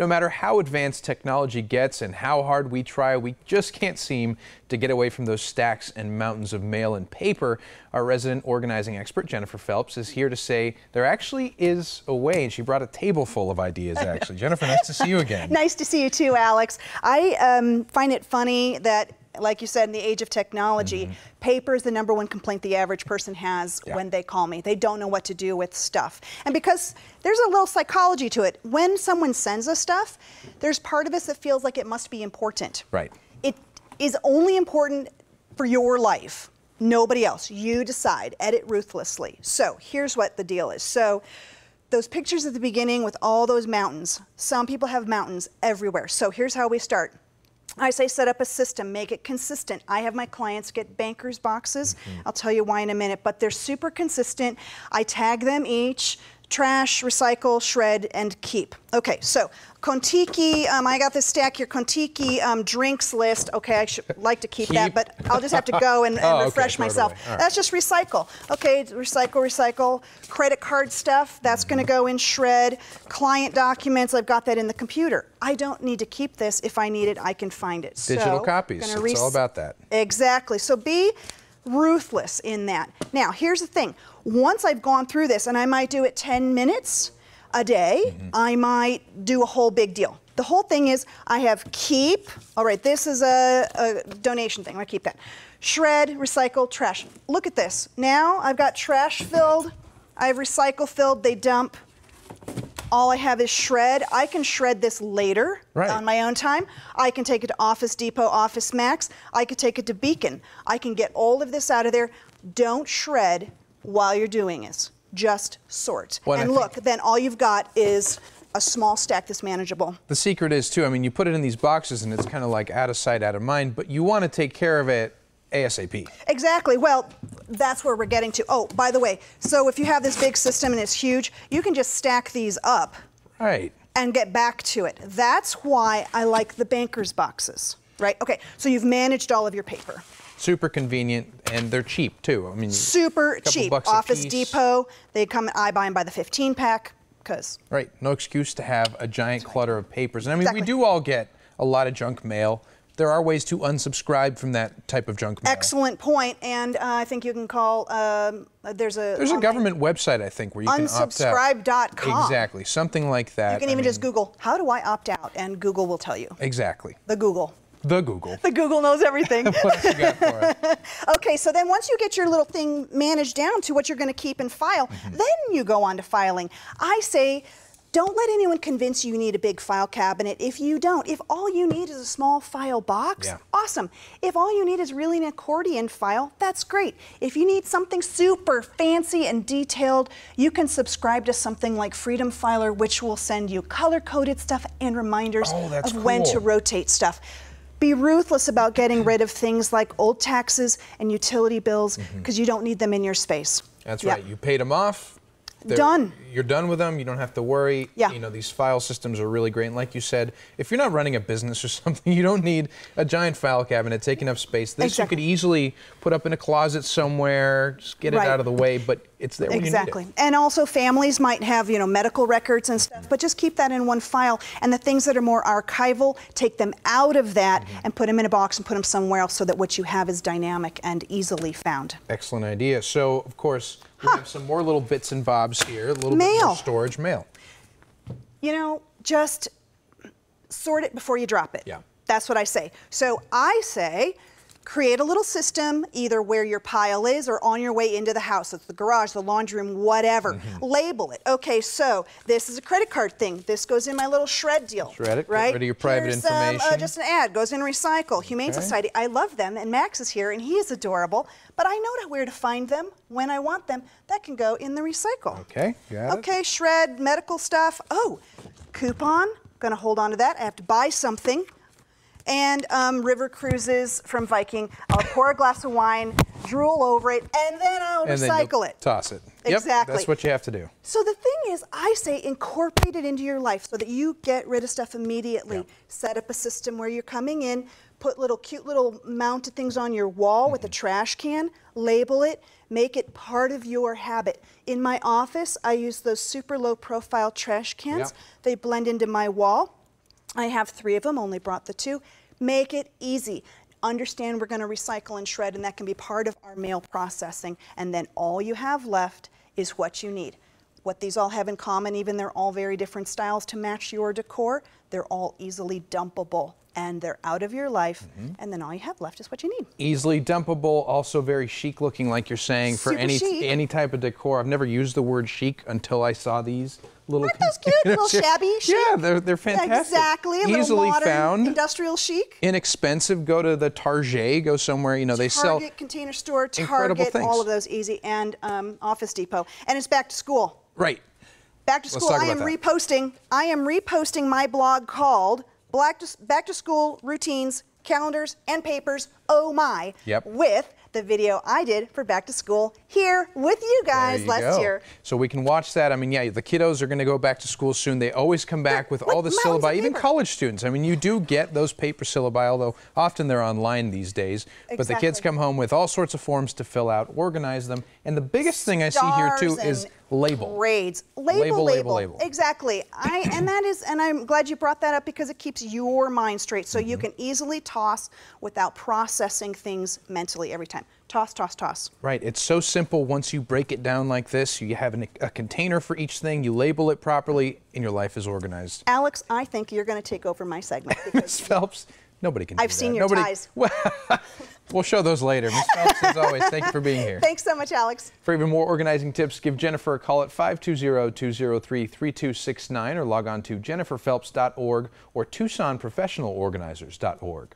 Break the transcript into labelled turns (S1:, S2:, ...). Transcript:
S1: no matter how advanced technology gets and how hard we try, we just can't seem to get away from those stacks and mountains of mail and paper. Our resident organizing expert, Jennifer Phelps, is here to say there actually is a way, and she brought a table full of ideas, actually. Jennifer, nice to see you again.
S2: Nice to see you too, Alex. I find it funny that, like you said, in the age of technology, paper is the #1 complaint the average person has when they call me. They don't know what to do with stuff. And because there's a little psychology to it, when someone sends us stuff, there's part of us that feels like it must be important.
S1: Right.
S2: It is only important for your life. Nobody else. You decide. Edit ruthlessly. So here's what the deal is. So those pictures at the beginning with all those mountains, some people have mountains everywhere. So here's how we start. I say set up a system, make it consistent. I have my clients get bankers boxes. I'll tell you why in a minute, but they're super consistent. I tag them each. Trash, recycle, shred, and keep. Okay, so Kontiki, I got this stack here, Kontiki drinks list. Okay, I should like to keep that, but I'll just have to go and refresh myself. Right. That's just recycle. Okay, recycle. Credit card stuff, that's gonna go in shred. Client documents, I've got that in the computer. I don't need to keep this. If I need it, I can find it.
S1: Digital copies, it's all about that.
S2: Exactly, so be ruthless in that. Now, here's the thing. Once I've gone through this, and I might do it 10 minutes a day, I might do a whole big deal. The whole thing is I have keep. All right, this is a donation thing. I'm going to keep that. Shred, recycle, trash. Look at this. Now I've got trash filled. I have recycle filled. They dump. All I have is shred. I can shred this later on my own time. I can take it to Office Depot, Office Max. I could take it to Beacon. I can get all of this out of there. Don't shred while you're doing this. Just sort. And look, then all you've got is a small stack that's manageable. The
S1: secret is, too, I mean, you put it in these boxes and it's kind of like out of sight, out of mind, but you want to take care of it ASAP.
S2: Exactly. Well, that's where we're getting to. Oh, by the way, so if you have this big system and it's huge, you can just stack these up and get back to it. That's why I like the banker's boxes, right? Okay, so you've managed all of your paper.
S1: Super convenient, and they're cheap, too. I mean,
S2: super cheap. Office Depot, they come, I buy them by the 15-pack, because...
S1: Right, no excuse to have a giant clutter of papers. And I mean, we do all get a lot of junk mail. There are ways to unsubscribe from that type of junk mail.
S2: Excellent point, and I think you can call, there's a
S1: government website, I think, where you can opt out.
S2: Unsubscribe.com.
S1: Exactly, something like that.
S2: You can even just Google, how do I opt out? And Google will tell you.
S1: Exactly.
S2: The Google.
S1: The Google.
S2: The Google knows everything.
S1: What else you got for us?
S2: Okay, so then once you get your little thing managed down to what you're going to keep and file, then you go on to filing. I say, don't let anyone convince you need a big file cabinet. If you don't, if all you need is a small file box, awesome. If all you need is really an accordion file, that's great. If you need something super fancy and detailed, you can subscribe to something like Freedom Filer, which will send you color-coded stuff and reminders of when to rotate stuff. Be ruthless about getting rid of things like old taxes and utility bills because you don't need them in your space.
S1: That's right. You paid them off.
S2: Done.
S1: You're done with them. You don't have to worry. You know, these file systems are really great. And like you said, if you're not running a business or something, you don't need a giant file cabinet taking up space. This you could easily put up in a closet somewhere, just get it out of the way, but it's there when you need it.
S2: And also families might have, you know, medical records and stuff, but just keep that in one file. And the things that are more archival, take them out of that and put them in a box and put them somewhere else so that what you have is dynamic and easily found.
S1: Excellent idea. So, of course, we have some more little bits and bobs here, a little bit more storage mail.
S2: You know, just sort it before you drop it. That's what I say. So I say, create a little system either where your pile is or on your way into the house. It's the garage, the laundry room, whatever. Label it. Okay, so this is a credit card thing. This goes in my little shred deal.
S1: Shred it, get rid of your private information.
S2: Just an ad, goes in recycle. Humane Society, I love them, and Max is here, and he is adorable, but I know where to find them when I want them. That can go in the recycle.
S1: Okay, got it.
S2: Okay, shred, medical stuff. Oh, coupon, gonna hold on to that. I have to buy something. And river cruises from Viking. I'll pour a glass of wine, drool over it, and then I'll recycle it.
S1: Toss it.
S2: Exactly.
S1: That's what you have to do.
S2: So the thing is, I say incorporate it into your life so that you get rid of stuff immediately. Set up a system where you're coming in, put cute little mounted things on your wall with a trash can, label it, make it part of your habit. In my office, I use those super low profile trash cans. They blend into my wall. I have 3 of them, only brought the 2. Make it easy. Understand we're going to recycle and shred, and that can be part of our mail processing. And then all you have left is what you need. What these all have in common, even they're all very different styles to match your decor, they're all easily dumpable. And they're out of your life, and then all you have left is what you need.
S1: Easily dumpable, also very chic looking, like you're saying, for any type of decor. I've never used the word chic until I saw these little.
S2: Aren't those cute? Little shabby chic?
S1: Yeah, they're fantastic.
S2: Exactly.
S1: Easily
S2: modern,
S1: found,
S2: industrial chic.
S1: Inexpensive. Go to the Target. Go somewhere. You know they sell.
S2: Target, Container Store,
S1: incredible
S2: Target,
S1: things.
S2: all of those easy, and Office Depot. And it's back to school.
S1: Right.
S2: Back to school. I am reposting my blog called Back to School Routines, Calendars, and Papers, oh my, with the video I did for Back to School here with you guys last year.
S1: So we can watch that. I mean, yeah, the kiddos are going to go back to school soon. They always come back with all the syllabi, even college students. I mean, you do get those paper syllabi, although often they're online these days. Exactly. But the kids come home with all sorts of forms to fill out, organize them. And the biggest thing I see here, too, is label.
S2: Grades. Label. Exactly. And I'm glad you brought that up because it keeps your mind straight so you can easily toss without processing things mentally every time. Toss, toss, toss.
S1: Right. It's so simple once you break it down like this. You have a container for each thing, you label it properly, and your life is organized.
S2: Alex, I think you're going to take over my segment.
S1: Ms. Phelps, nobody can do that.
S2: I've seen your ties.
S1: We'll show those later. Ms. Phelps, as always, thank you for being here.
S2: Thanks so much, Alex.
S1: For even more organizing tips, give Jennifer a call at 520-203-3269 or log on to jenniferphelps.org or TucsonProfessionalOrganizers.org.